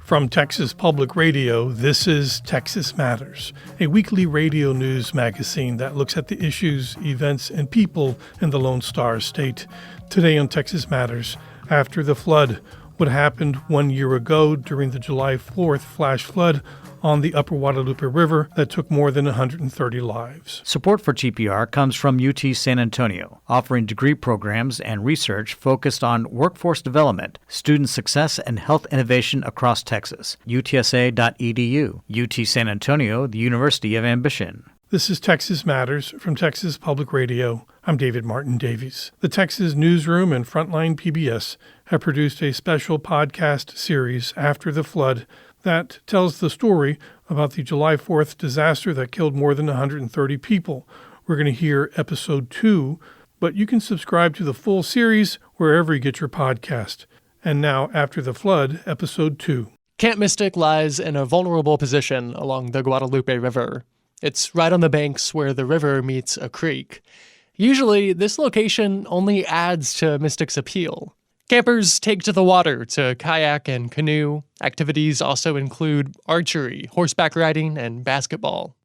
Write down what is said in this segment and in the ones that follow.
From Texas Public Radio, this is Texas Matters, a weekly radio news magazine that looks at the issues, events, and people in the Lone Star State. Today on Texas Matters, after the flood, what happened 1 year ago during the July 4th flash flood on the upper Guadalupe River that took more than 130 lives. Support for TPR comes from UT San Antonio, offering degree programs and research focused on workforce development, student success, and health innovation across Texas. UTSA.edu. UT San Antonio, the University of Ambition. This is Texas Matters from Texas Public Radio. I'm David Martin Davies. The Texas Newsroom and Frontline PBS have produced a special podcast series after the flood that tells the story about the July 4th disaster that killed more than 130 people. We're going to hear episode 2, but you can subscribe to the full series wherever you get your podcast. And now, after the flood, episode 2. Camp Mystic lies in a vulnerable position along the Guadalupe River. It's right on the banks where the river meets a creek. Usually, this location only adds to Mystic's appeal. Campers take to the water to kayak and canoe. Activities also include archery, horseback riding, and basketball.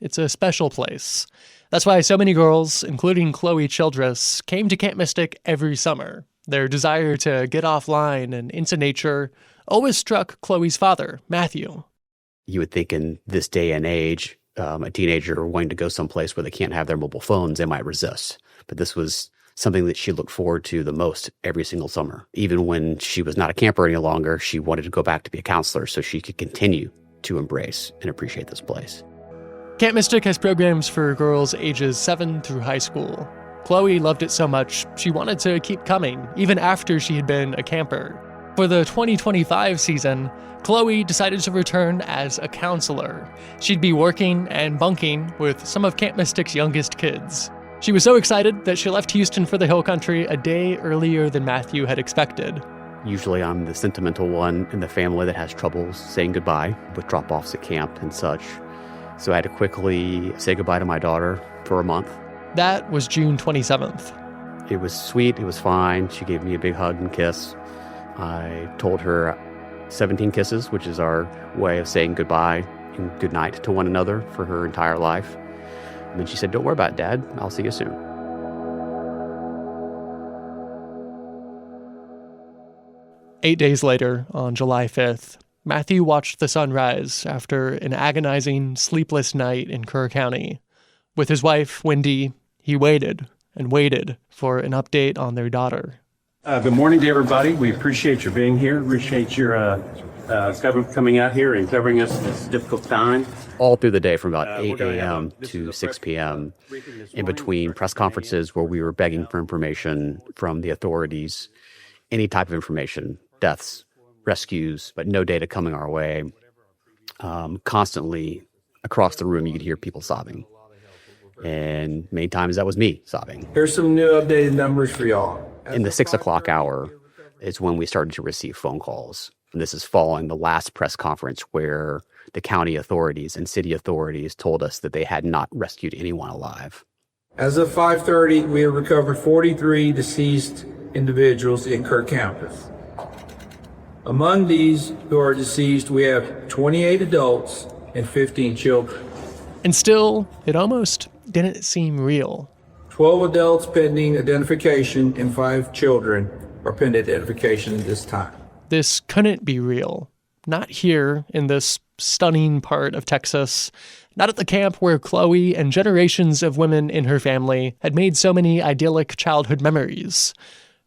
It's a special place. That's why so many girls, including Chloe Childress, came to Camp Mystic every summer. Their desire to get offline and into nature always struck Chloe's father, Matthew. You would think in this day and age, a teenager wanting to go someplace where they can't have their mobile phones, they might resist. But this was something that she looked forward to the most every single summer. Even when she was not a camper any longer, she wanted to go back to be a counselor so she could continue to embrace and appreciate this place. Camp Mystic has programs for girls ages 7 through high school. Chloe loved it so much, she wanted to keep coming, even after she had been a camper. For the 2025 season, Chloe decided to return as a counselor. She'd be working and bunking with some of Camp Mystic's youngest kids. She was so excited that she left Houston for the Hill Country a day earlier than Matthew had expected. Usually I'm the sentimental one in the family that has trouble saying goodbye with drop-offs at camp and such. So I had to quickly say goodbye to my daughter for a month. That was June 27th. It was sweet. It was fine. She gave me a big hug and kiss. I told her 17 kisses, which is our way of saying goodbye and goodnight to one another for her entire life. And then she said, "Don't worry about it, Dad. I'll see you soon." Eight days later, on July 5th, Matthew watched the sun rise after an agonizing, sleepless night in Kerr County. With his wife, Wendy, he waited and waited for an update on their daughter. Good morning to everybody. We appreciate your being here. Appreciate your coming out here and covering us this difficult time. All through the day from about 8 a.m. to 6 p.m. in between press conferences where we were begging for information from the authorities, any type of information, deaths, rescues, but no data coming our way. Constantly across the room, you could hear people sobbing. And many times that was me sobbing. Here's some new updated numbers for y'all. In the 6 o'clock hour is when we started to receive phone calls. And this is following the last press conference where the county authorities and city authorities told us that they had not rescued anyone alive. As of 5:30, we have recovered 43 deceased individuals in Kerr County. Among these who are deceased, we have 28 adults and 15 children. And still, it almost didn't seem real. 12 adults pending identification and 5 children are pending identification at this time. This couldn't be real. Not here in this stunning part of Texas. Not at the camp where Chloe and generations of women in her family had made so many idyllic childhood memories.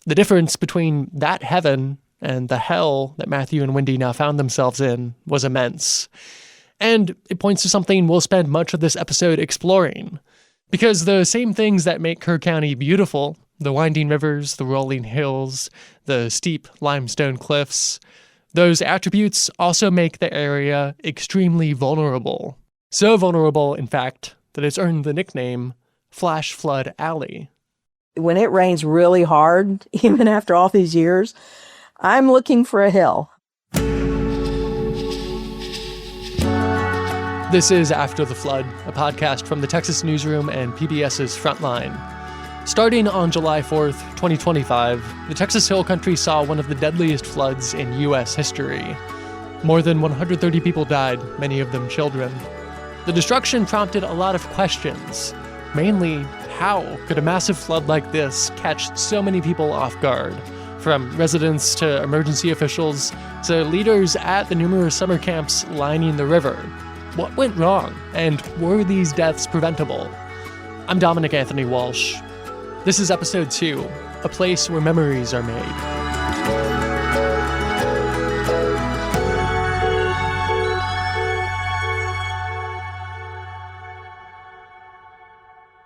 The difference between that heaven and the hell that Matthew and Wendy now found themselves in was immense. And it points to something we'll spend much of this episode exploring. Because the same things that make Kerr County beautiful, the winding rivers, the rolling hills, the steep limestone cliffs, those attributes also make the area extremely vulnerable. So vulnerable, in fact, that it's earned the nickname Flash Flood Alley. When it rains really hard, even after all these years, I'm looking for a hill. This is After the Flood, a podcast from the Texas Newsroom and PBS's Frontline. Starting on July 4th, 2025, the Texas Hill Country saw one of the deadliest floods in U.S. history. More than 130 people died, many of them children. The destruction prompted a lot of questions. Mainly, how could a massive flood like this catch so many people off guard? From residents to emergency officials to leaders at the numerous summer camps lining the river. What went wrong? And were these deaths preventable? I'm Dominic Anthony Walsh. This is episode 2, A Place Where Memories Are Made.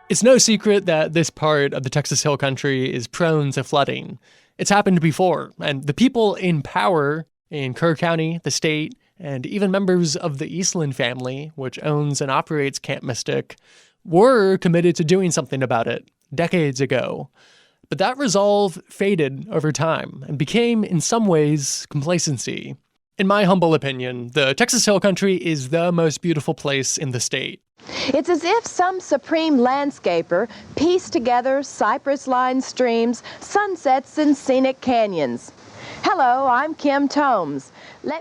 It's no secret that this part of the Texas Hill Country is prone to flooding. It's happened before, and the people in power in Kerr County, the state, and even members of the Eastland family, which owns and operates Camp Mystic, were committed to doing something about it decades ago. But that resolve faded over time and became, in some ways, complacency. In my humble opinion, the Texas Hill Country is the most beautiful place in the state. It's as if some supreme landscaper pieced together cypress-lined streams, sunsets, and scenic canyons. Hello, I'm Kim Tomes.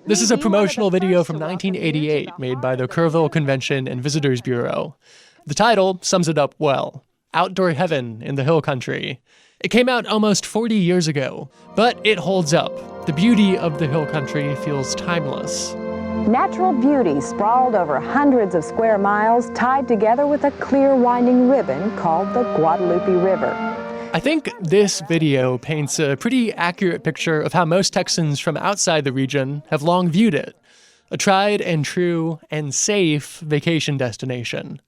This is a promotional video from 1988 made by the Kerrville Convention and Visitors Bureau. The title sums it up well: Outdoor Heaven in the Hill Country. It came out almost 40 years ago, but it holds up. The beauty of the Hill Country feels timeless. Natural beauty sprawled over hundreds of square miles, tied together with a clear winding ribbon called the Guadalupe River. I think this video paints a pretty accurate picture of how most Texans from outside the region have long viewed it. A tried and true and safe vacation destination.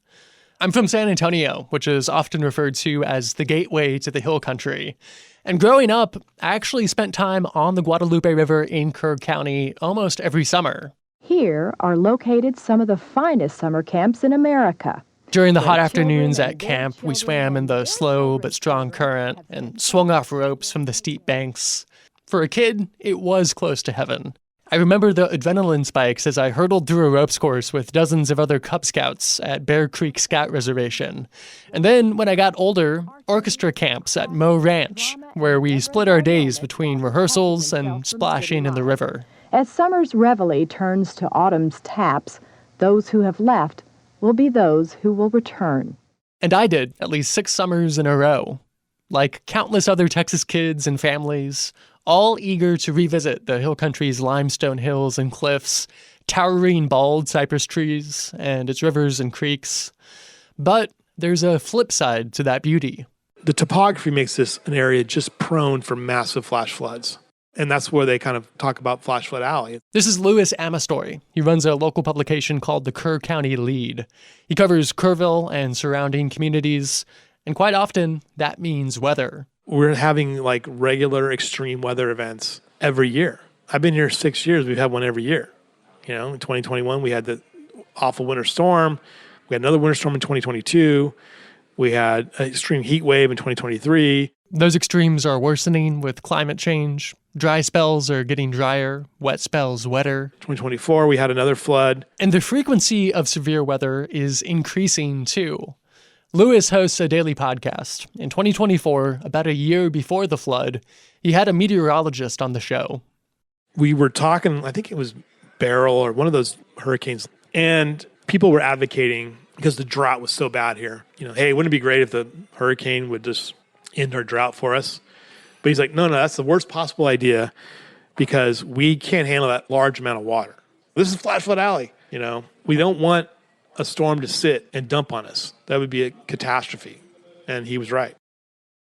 I'm from San Antonio, which is often referred to as the gateway to the Hill Country. And growing up, I actually spent time on the Guadalupe River in Kerr County almost every summer. Here are located some of the finest summer camps in America. During the hot afternoons at camp, we swam in the slow but strong current and swung off ropes from the steep banks. For a kid, it was close to heaven. I remember the adrenaline spikes as I hurtled through a ropes course with dozens of other Cub Scouts at Bear Creek Scout Reservation. And then, when I got older, orchestra camps at Moe Ranch, where we split our days between rehearsals and splashing in the river. As summer's reveille turns to autumn's taps, those who have left will be those who will return. And I did at least 6 summers in a row. Like countless other Texas kids and families, all eager to revisit the Hill Country's limestone hills and cliffs, towering bald cypress trees, and its rivers and creeks. But there's a flip side to that beauty. The topography makes this an area just prone for massive flash floods. And that's where they kind of talk about Flash Flood Alley. This is Louis Amastory. He runs a local publication called the Kerr County Lead. He covers Kerrville and surrounding communities, and quite often that means weather. We're having like regular extreme weather events every year. I've been here 6 years. We've had one every year. You know, in 2021, we had the awful winter storm. We had another winter storm in 2022. We had an extreme heat wave in 2023. Those extremes are worsening with climate change. Dry spells are getting drier, wet spells wetter. 2024, we had another flood. And the frequency of severe weather is increasing too. Louis hosts a daily podcast. In 2024, about a year before the flood, he had a meteorologist on the show. We were talking, I think it was Beryl or one of those hurricanes, and people were advocating because the drought was so bad here. You know, hey, wouldn't it be great if the hurricane would just end our drought for us? But he's like, no, that's the worst possible idea because we can't handle that large amount of water. This is Flash Flood Alley, you know. We don't want a storm to sit and dump on us. That would be a catastrophe. And he was right.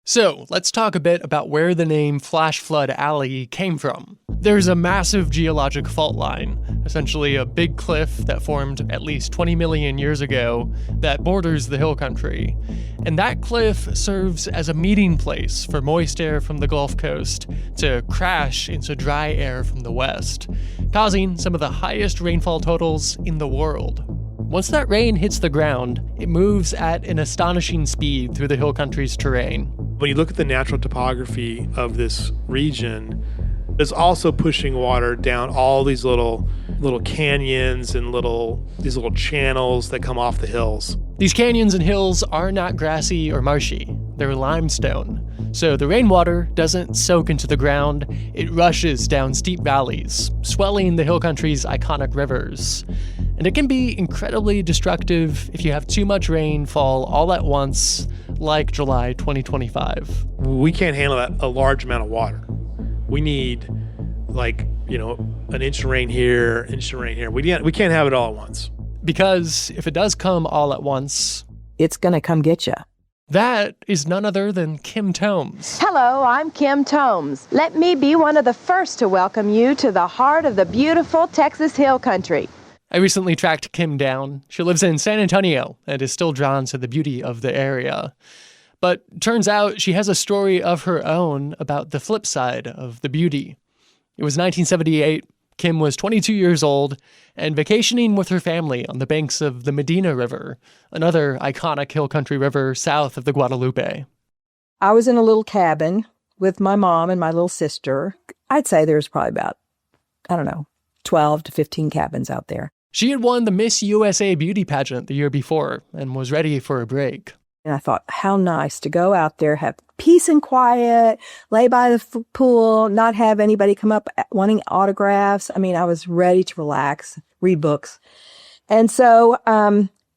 So let's talk a bit about where the name Flash Flood Alley came from. There's a massive geologic fault line, essentially a big cliff that formed at least 20 million years ago that borders the hill country. And that cliff serves as a meeting place for moist air from the Gulf Coast to crash into dry air from the west, causing some of the highest rainfall totals in the world. Once that rain hits the ground, it moves at an astonishing speed through the hill country's terrain. When you look at the natural topography of this region, it's also pushing water down all these little canyons and these little channels that come off the hills. These canyons and hills are not grassy or marshy. They're limestone. So the rainwater doesn't soak into the ground, it rushes down steep valleys, swelling the hill country's iconic rivers. And it can be incredibly destructive if you have too much rain fall all at once, like July 2025. We can't handle a large amount of water. We need an inch of rain here, inch of rain here. We can't have it all at once. Because if it does come all at once, it's going to come get you. That is none other than Kim Tomes. Hello, I'm Kim Tomes. Let me be one of the first to welcome you to the heart of the beautiful Texas Hill Country. I recently tracked Kim down. She lives in San Antonio and is still drawn to the beauty of the area. But turns out she has a story of her own about the flip side of the beauty. It was 1978. Kim was 22 years old and vacationing with her family on the banks of the Medina River, another iconic hill country river south of the Guadalupe. I was in a little cabin with my mom and my little sister. I'd say there's probably about, 12 to 15 cabins out there. She had won the Miss USA beauty pageant the year before and was ready for a break. And I thought, how nice to go out there, have peace and quiet, lay by the pool, not have anybody come up wanting autographs. I mean, I was ready to relax, read books. And so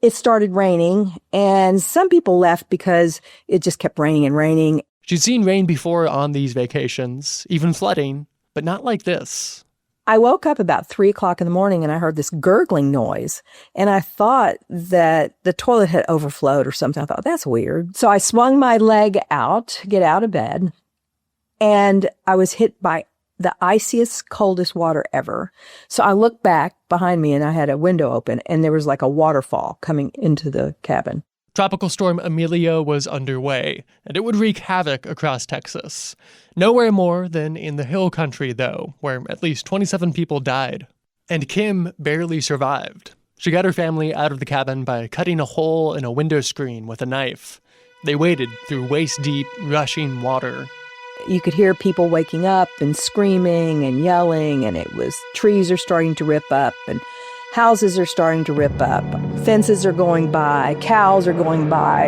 it started raining, and some people left because it just kept raining and raining. She'd seen rain before on these vacations, even flooding, but not like this. I woke up about 3 o'clock in the morning and I heard this gurgling noise, and I thought that the toilet had overflowed or something. I thought, that's weird. So I swung my leg out to get out of bed, and I was hit by the iciest, coldest water ever. So I looked back behind me and I had a window open, and there was like a waterfall coming into the cabin. Tropical Storm Amelia was underway, and it would wreak havoc across Texas. Nowhere more than in the hill country, though, where at least 27 people died. And Kim barely survived. She got her family out of the cabin by cutting a hole in a window screen with a knife. They waded through waist-deep, rushing water. You could hear people waking up and screaming and yelling, and it was trees are starting to rip up, and houses are starting to rip up. Fences are going by, cows are going by,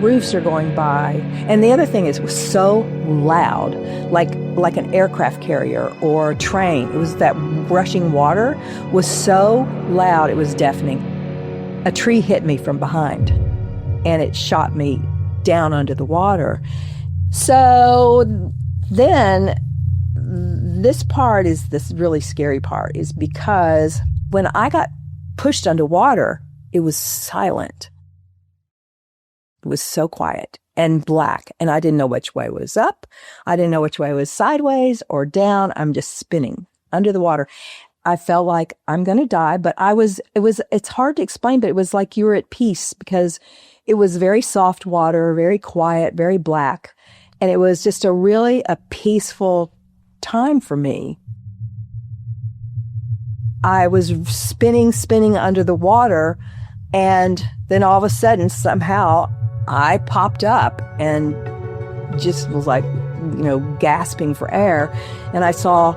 roofs are going by. And the other thing is, it was so loud, like an aircraft carrier or a train. It was that rushing water was so loud, it was deafening. A tree hit me from behind, and it shot me down under the water. So then this part is this really scary part, is because when I got pushed underwater, it was silent. It was so quiet and black, and I didn't know which way was up. I didn't know which way was sideways or down. I'm just spinning under the water. I felt like I'm going to die, but it's hard to explain, but it was like you were at peace, because it was very soft water, very quiet, very black. And it was just a peaceful time for me. I was spinning under the water, and then all of a sudden, somehow, I popped up and just was like, gasping for air. And I saw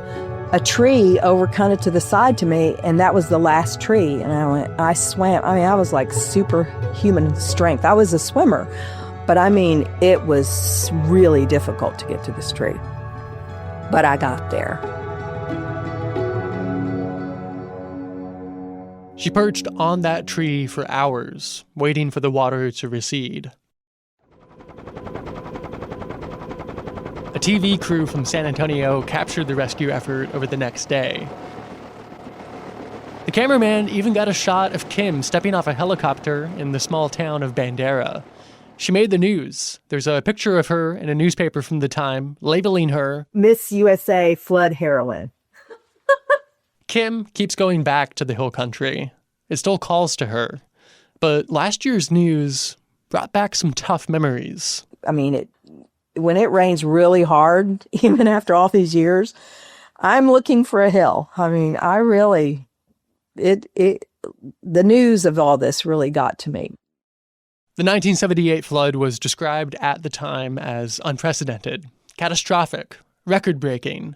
a tree over kind of to the side to me, and that was the last tree. And I swam. I was like superhuman strength. I was a swimmer, but it was really difficult to get to this tree. But I got there. She perched on that tree for hours, waiting for the water to recede. A TV crew from San Antonio captured the rescue effort over the next day. The cameraman even got a shot of Kim stepping off a helicopter in the small town of Bandera. She made the news. There's a picture of her in a newspaper from the time, labeling her Miss USA Flood Heroine. Kim keeps going back to the hill country. It still calls to her. But last year's news brought back some tough memories. When it rains really hard, even after all these years, I'm looking for a hill. The news of all this really got to me. The 1978 flood was described at the time as unprecedented, catastrophic, record-breaking.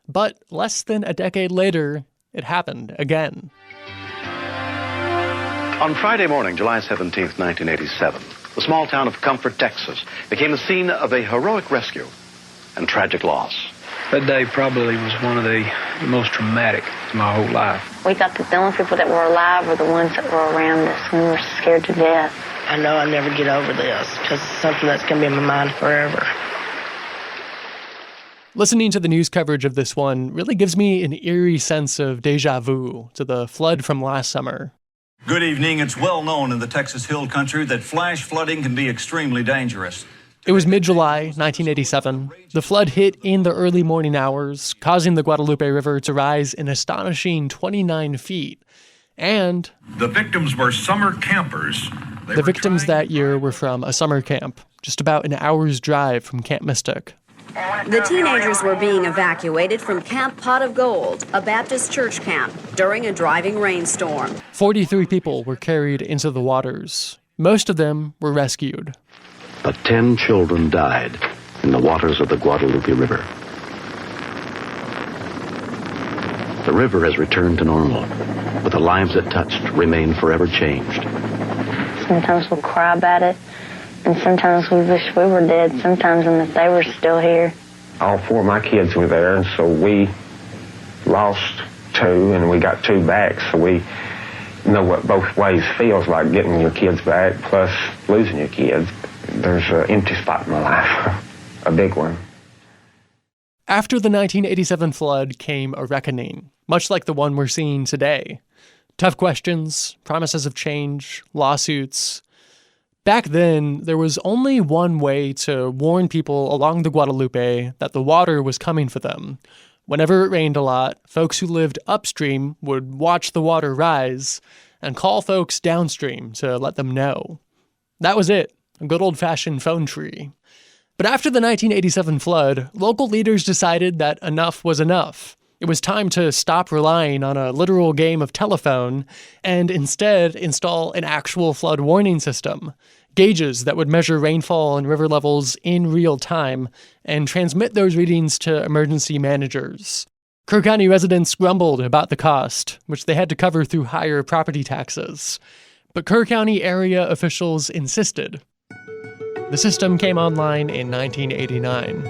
But less than a decade later, it happened again. On Friday morning, July 17th, 1987, The small town of Comfort, Texas, became the scene of a heroic rescue and tragic loss. That day probably was one of the most traumatic of my whole life. We thought that the only people that were alive were the ones that were around us. We were scared to death. I know I'll never get over this because it's something that's going to be in my mind forever. Listening to the news coverage of this one really gives me an eerie sense of deja vu to the flood from last summer. Good evening. It's well known in the Texas Hill Country that flash flooding can be extremely dangerous. It was mid-July 1987. The flood hit in the early morning hours, causing the Guadalupe River to rise an astonishing 29 feet. And the victims were summer campers. The victims that year were from a summer camp, just about an hour's drive from Camp Mystic. The teenagers were being evacuated from Camp Pot of Gold, a Baptist church camp, during a driving rainstorm. 43 people were carried into the waters. Most of them were rescued. But 10 children died in the waters of the Guadalupe River. The river has returned to normal, but the lives it touched remain forever changed. Sometimes we'll cry about it, and sometimes we wish we were dead, sometimes and that they were still here. All 4 of my kids were there, and so we lost 2, and we got 2 back, so we know what both ways feels like, getting your kids back plus losing your kids. There's an empty spot in my life, a big one. After the 1987 flood came a reckoning, much like the one we're seeing today. Tough questions, promises of change, lawsuits. Back then, there was only one way to warn people along the Guadalupe that the water was coming for them. Whenever it rained a lot, folks who lived upstream would watch the water rise and call folks downstream to let them know. That was it, a good old-fashioned phone tree. But after the 1987 flood, local leaders decided that enough was enough. It was time to stop relying on a literal game of telephone and instead install an actual flood warning system. Gauges that would measure rainfall and river levels in real time and transmit those readings to emergency managers. Kerr County residents grumbled about the cost, which they had to cover through higher property taxes. But Kerr County area officials insisted. The system came online in 1989.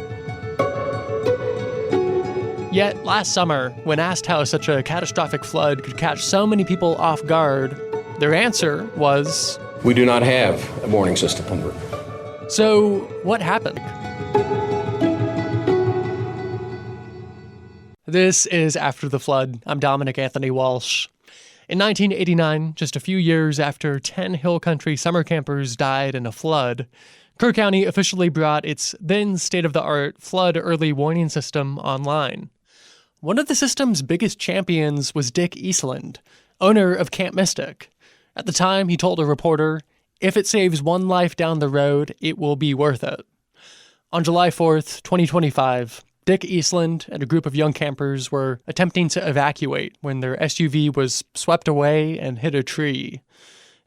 Yet, last summer, when asked how such a catastrophic flood could catch so many people off guard, their answer was, "We do not have a warning system on the river." So, what happened? This is After the Flood. I'm Dominic Anthony Walsh. In 1989, just a few years after 10 Hill Country summer campers died in a flood, Kerr County officially brought its then state-of-the-art flood early warning system online. One of the system's biggest champions was Dick Eastland, owner of Camp Mystic. At the time, he told a reporter, "If it saves one life down the road, it will be worth it." On July 4th, 2025, Dick Eastland and a group of young campers were attempting to evacuate when their SUV was swept away and hit a tree.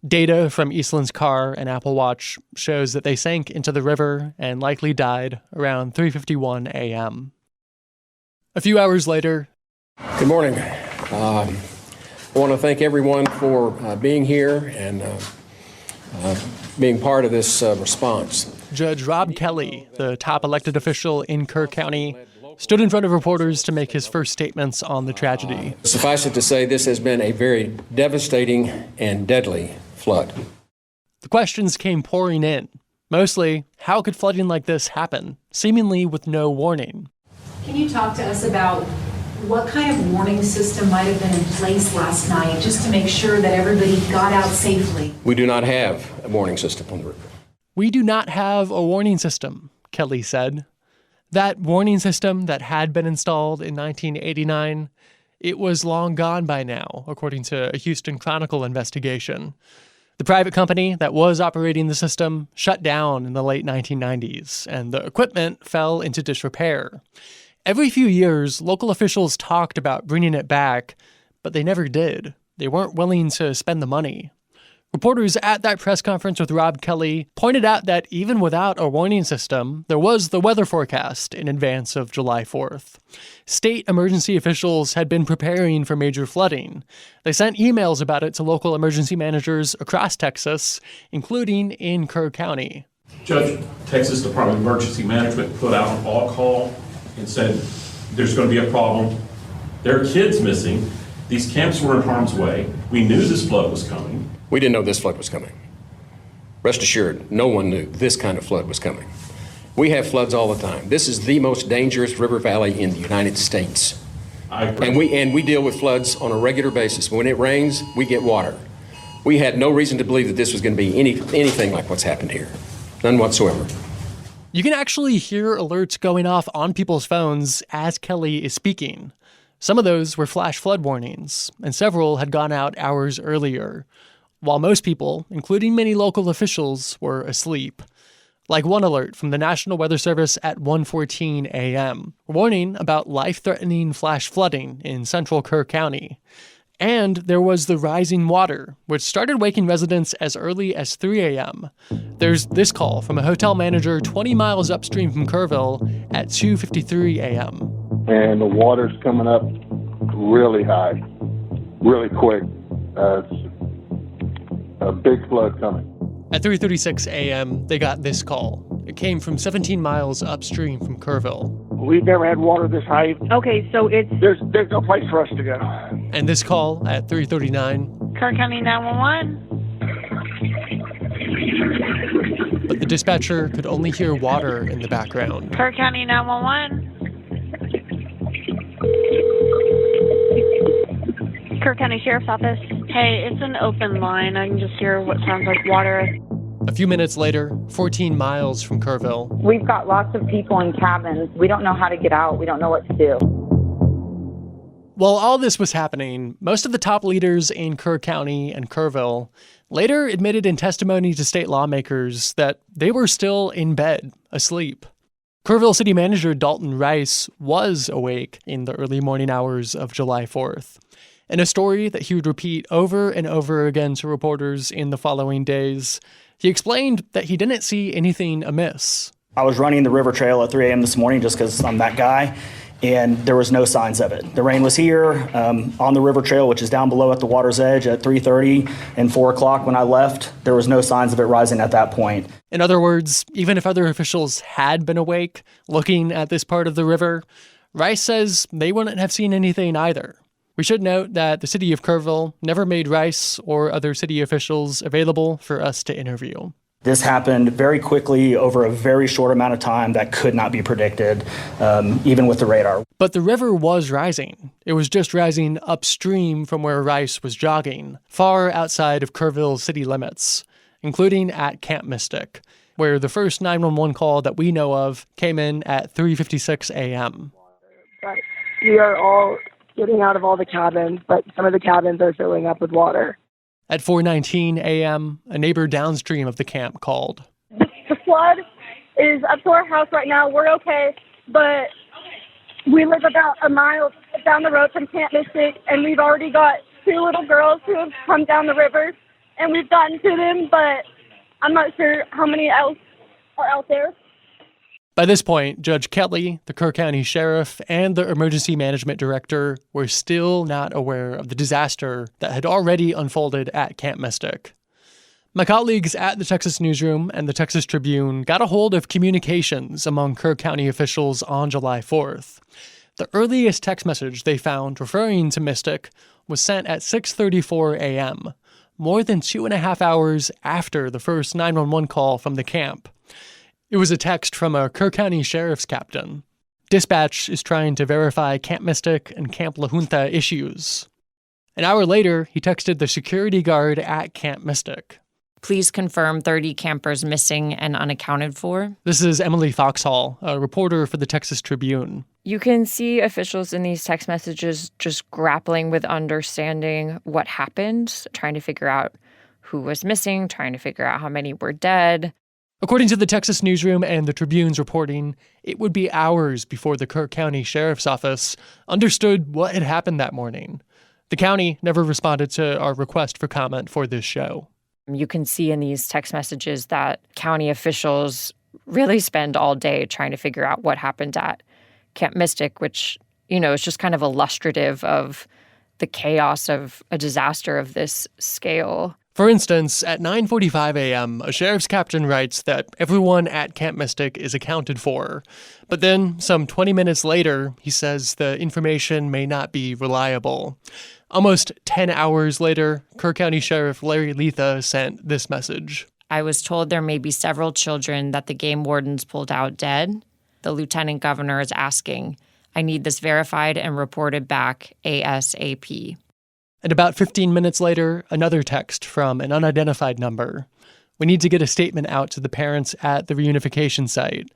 Data from Eastland's car and Apple Watch shows that they sank into the river and likely died around 3:51 a.m. A few hours later... Good morning. I want to thank everyone for being here and being part of this response. Judge Rob Kelly, the top elected official in Kerr County, stood in front of reporters to make his first statements on the tragedy. Suffice it to say, this has been a very devastating and deadly flood. The questions came pouring in. Mostly, how could flooding like this happen, seemingly with no warning? Can you talk to us about what kind of warning system might have been in place last night just to make sure that everybody got out safely? We do not have a warning system on the river. We do not have a warning system, Kelly said. That warning system that had been installed in 1989, it was long gone by now, according to a Houston Chronicle investigation. The private company that was operating the system shut down in the late 1990s, and the equipment fell into disrepair. Every few years, local officials talked about bringing it back, but they never did. They weren't willing to spend the money. Reporters at that press conference with Rob Kelly pointed out that even without a warning system, there was the weather forecast in advance of July 4th. State emergency officials had been preparing for major flooding. They sent emails about it to local emergency managers across Texas, including in Kerr County. Judge, Texas Department of Emergency Management put out an all-call and said there's going to be a problem. There are kids missing. These camps were in harm's way. We knew this flood was coming. We didn't know this flood was coming. Rest assured, no one knew this kind of flood was coming. We have floods all the time. This is the most dangerous river valley in the United States. I agree. And we deal with floods on a regular basis. When it rains, we get water. We had no reason to believe that this was going to be anything like what's happened here. None whatsoever. You can actually hear alerts going off on people's phones as Kelly is speaking. Some of those were flash flood warnings, and several had gone out hours earlier, while most people, including many local officials, were asleep. Like one alert from the National Weather Service at 1:14 a.m., warning about life-threatening flash flooding in central Kerr County. And there was the rising water, which started waking residents as early as 3 a.m. There's this call from a hotel manager 20 miles upstream from Kerrville at 2:53 a.m. And the water's coming up really high, really quick. It's a big flood coming. At 3:36 a.m., they got this call. It came from 17 miles upstream from Kerrville. We've never had water this high. Okay, so there's no place for us to go. And this call at 3:39. Kerr County 911. But the dispatcher could only hear water in the background. Kerr County 911. Kerr County Sheriff's Office. Hey, it's an open line. I can just hear what sounds like water. A few minutes later, 14 miles from Kerrville. We've got lots of people in cabins. We don't know how to get out. We don't know what to do. While all this was happening, most of the top leaders in Kerr County and Kerrville later admitted in testimony to state lawmakers that they were still in bed, asleep. Kerrville City Manager Dalton Rice was awake in the early morning hours of July 4th. In a story that he would repeat over and over again to reporters in the following days, he explained that he didn't see anything amiss. I was running the river trail at 3 a.m. this morning just because I'm that guy, and there was no signs of it. The rain was here on the river trail, which is down below at the water's edge at 3:30 and 4 o'clock when I left. There was no signs of it rising at that point. In other words, even if other officials had been awake looking at this part of the river, Rice says they wouldn't have seen anything either. We should note that the city of Kerrville never made Rice or other city officials available for us to interview. This happened very quickly over a very short amount of time that could not be predicted, even with the radar. But the river was rising. It was just rising upstream from where Rice was jogging, far outside of Kerrville city limits, including at Camp Mystic, where the first 911 call that we know of came in at 3:56 a.m. We are all getting out of all the cabins, but some of the cabins are filling up with water. At 4:19 a.m., a neighbor downstream of the camp called. The flood is up to our house right now. We're okay, but we live about a mile down the road from Camp Mystic, and we've already got 2 little girls who have come down the river, and we've gotten to them, but I'm not sure how many else are out there. By this point, Judge Kelly, the Kerr County Sheriff, and the Emergency Management Director were still not aware of the disaster that had already unfolded at Camp Mystic. My colleagues at the Texas Newsroom and the Texas Tribune got a hold of communications among Kerr County officials on July 4th. The earliest text message they found referring to Mystic was sent at 6:34 a.m., more than 2.5 hours after the first 911 call from the camp. It was a text from a Kerr County Sheriff's captain. Dispatch is trying to verify Camp Mystic and Camp La Junta issues. An hour later, he texted the security guard at Camp Mystic. Please confirm 30 campers missing and unaccounted for. This is Emily Foxhall, a reporter for the Texas Tribune. You can see officials in these text messages just grappling with understanding what happened, trying to figure out who was missing, trying to figure out how many were dead. According to the Texas Newsroom and the Tribune's reporting, it would be hours before the Kerr County Sheriff's Office understood what had happened that morning. The county never responded to our request for comment for this show. You can see in these text messages that county officials really spend all day trying to figure out what happened at Camp Mystic, which, is just kind of illustrative of the chaos of a disaster of this scale. For instance, at 9:45 a.m., a sheriff's captain writes that everyone at Camp Mystic is accounted for. But then, some 20 minutes later, he says the information may not be reliable. Almost 10 hours later, Kerr County Sheriff Larry Letha sent this message. I was told there may be several children that the game wardens pulled out dead. The lieutenant governor is asking. I need this verified and reported back ASAP. And about 15 minutes later, another text from an unidentified number. We need to get a statement out to the parents at the reunification site.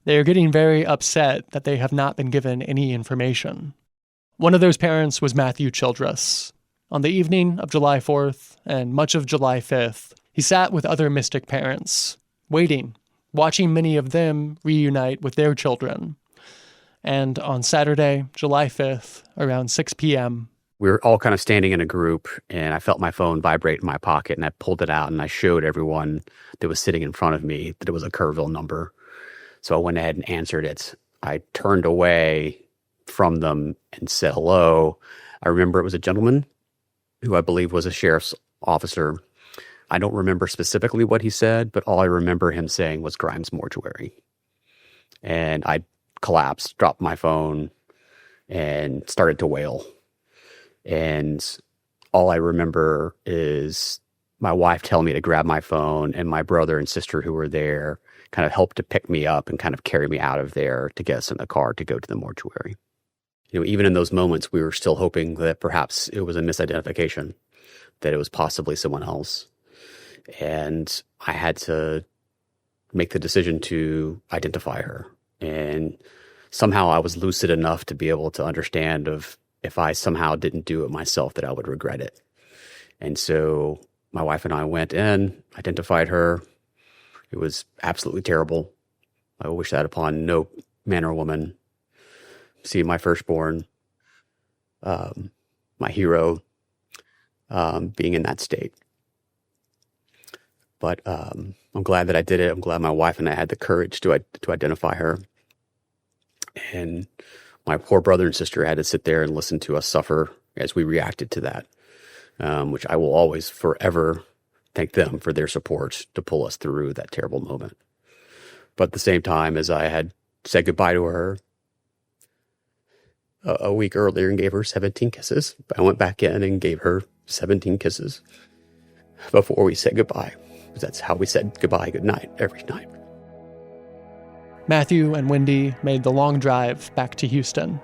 They are getting very upset that they have not been given any information. One of those parents was Matthew Childress. On the evening of July 4th and much of July 5th, he sat with other Mystic parents, waiting, watching many of them reunite with their children. And on Saturday, July 5th, around 6 p.m., we were all kind of standing in a group, and I felt my phone vibrate in my pocket, and I pulled it out, and I showed everyone that was sitting in front of me that it was a Kerrville number. So I went ahead and answered it. I turned away from them and said hello. I remember it was a gentleman who I believe was a sheriff's officer. I don't remember specifically what he said, but all I remember him saying was Grimes Mortuary. And I collapsed, dropped my phone, and started to wail. And all I remember is my wife telling me to grab my phone, and my brother and sister who were there kind of helped to pick me up and kind of carry me out of there to get us in the car to go to the mortuary. Even in those moments, we were still hoping that perhaps it was a misidentification, that it was possibly someone else. And I had to make the decision to identify her. And somehow I was lucid enough to be able to understand if I somehow didn't do it myself, that I would regret it. And so my wife and I went in, identified her. It was absolutely terrible. I wish that upon no man or woman. See my firstborn, my hero, being in that state. But I'm glad that I did it. I'm glad my wife and I had the courage to identify her. And my poor brother and sister had to sit there and listen to us suffer as we reacted to that, which I will always forever thank them for their support to pull us through that terrible moment. But at the same time, as I had said goodbye to her a week earlier and gave her 17 kisses, I went back in and gave her 17 kisses before we said goodbye. Because that's how we said goodbye, good night, every night. Matthew and Wendy made the long drive back to Houston.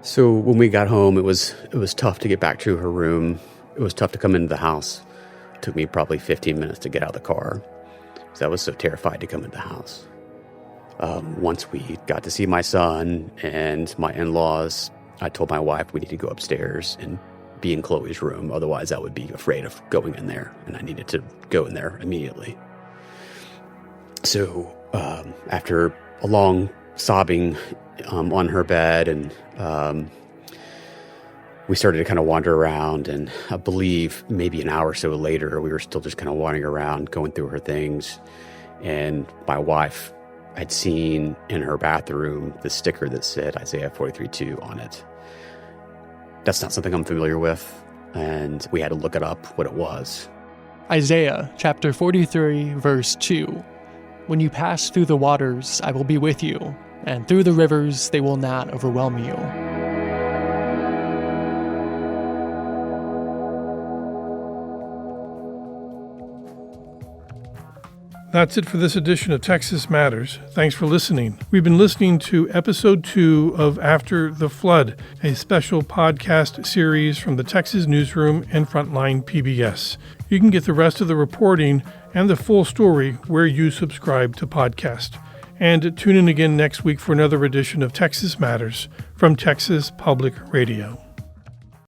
So when we got home, it was tough to get back to her room. It was tough to come into the house. It took me probably 15 minutes to get out of the car because I was so terrified to come into the house. Once we got to see my son and my in-laws, I told my wife we need to go upstairs and be in Chloe's room. Otherwise, I would be afraid of going in there, and I needed to go in there immediately. So after a long sobbing on her bed, and we started to kind of wander around, and I believe maybe an hour or so later, we were still just kind of wandering around, going through her things, and my wife had seen in her bathroom the sticker that said Isaiah 43:2 on it. That's not something I'm familiar with, and we had to look it up what it was. Isaiah chapter 43, verse 2. When you pass through the waters, I will be with you, and through the rivers, they will not overwhelm you. That's it for this edition of Texas Matters. Thanks for listening. We've been listening to episode 2 of After the Flood, a special podcast series from the Texas Newsroom and Frontline PBS. You can get the rest of the reporting and the full story where you subscribe to podcast. And tune in again next week for another edition of Texas Matters from Texas Public Radio.